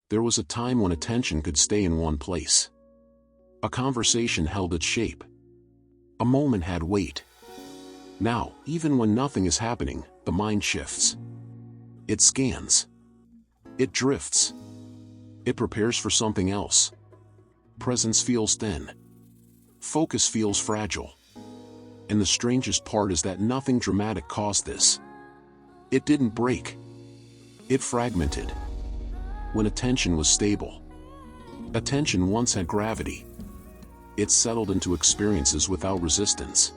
There was a time when attention could stay in one place. A conversation held its shape. A moment had weight. Now, even when nothing is happening, the mind shifts. It scans. It drifts. It prepares for something else. Presence feels thin. Focus feels fragile. And the strangest part is that nothing dramatic caused this. It didn't break. It fragmented. When attention was stable. Attention once had gravity. It settled into experiences without resistance.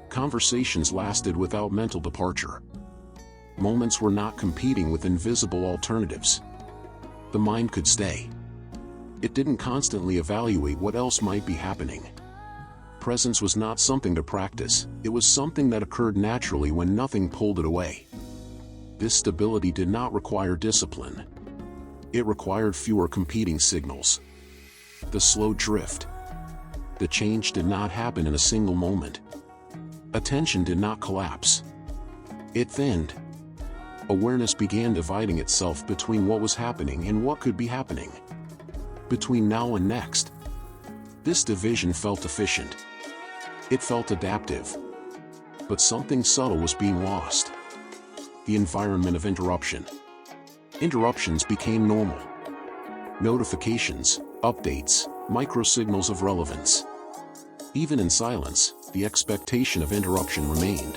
Conversations lasted without mental departure. Moments were not competing with invisible alternatives. The mind could stay. It didn't constantly evaluate what else might be happening. Presence was not something to practice, it was something that occurred naturally when nothing pulled it away. This stability did not require discipline. It required fewer competing signals. The slow drift. The change did not happen in a single moment. Attention did not collapse. It thinned. Awareness began dividing itself between what was happening and what could be happening. Between now and next. This division felt efficient. It felt adaptive. But something subtle was being lost. The environment of interruption. Interruptions became normal. Notifications, updates, microsignals of relevance. Even in silence, the expectation of interruption remained.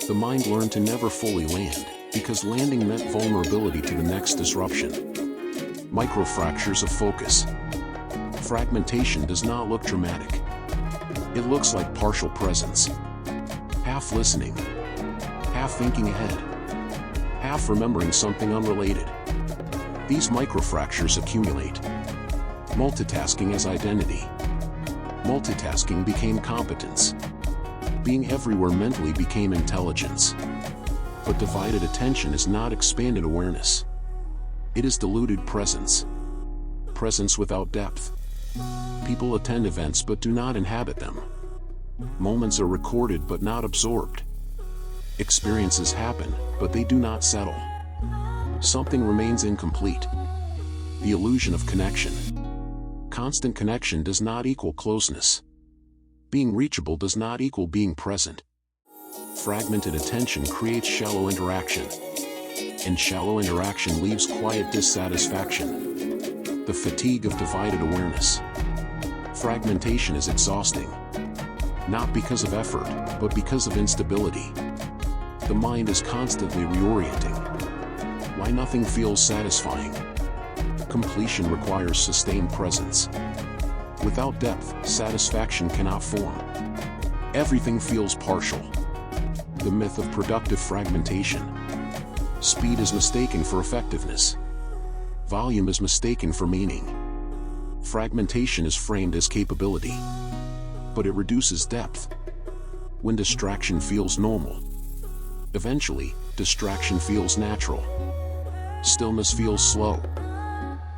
The mind learned to never fully land, because landing meant vulnerability to the next disruption. Microfractures of focus. Fragmentation does not look dramatic. It looks like partial presence. Half listening. Half thinking ahead. Half remembering something unrelated. These microfractures accumulate. Multitasking as identity. Multitasking became competence. Being everywhere mentally became intelligence. But divided attention is not expanded awareness. It is diluted presence. Presence without depth. People attend events but do not inhabit them. Moments are recorded but not absorbed. Experiences happen, but they do not settle. Something remains incomplete. The illusion of connection. Constant connection does not equal closeness. Being reachable does not equal being present. Fragmented attention creates shallow interaction. And shallow interaction leaves quiet dissatisfaction. The fatigue of divided awareness. Fragmentation is exhausting. Not because of effort, but because of instability. The mind is constantly reorienting. Why nothing feels satisfying? Completion requires sustained presence. Without depth, satisfaction cannot form. Everything feels partial. The myth of productive fragmentation. Speed is mistaken for effectiveness. Volume is mistaken for meaning. Fragmentation is framed as capability. But it reduces depth. When distraction feels normal. Eventually, distraction feels natural. Stillness feels slow.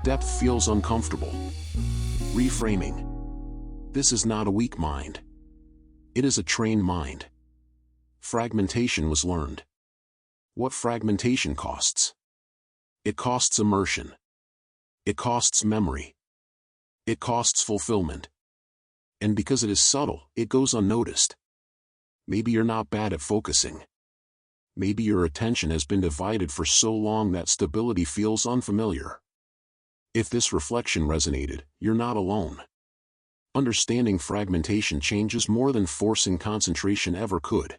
Depth feels uncomfortable. Reframing. This is not a weak mind. It is a trained mind. Fragmentation was learned. What fragmentation costs? It costs immersion. It costs memory. It costs fulfillment. And because it is subtle, it goes unnoticed. Maybe you're not bad at focusing. Maybe your attention has been divided for so long that stability feels unfamiliar. If this reflection resonated, you're not alone. Understanding fragmentation changes more than forcing concentration ever could.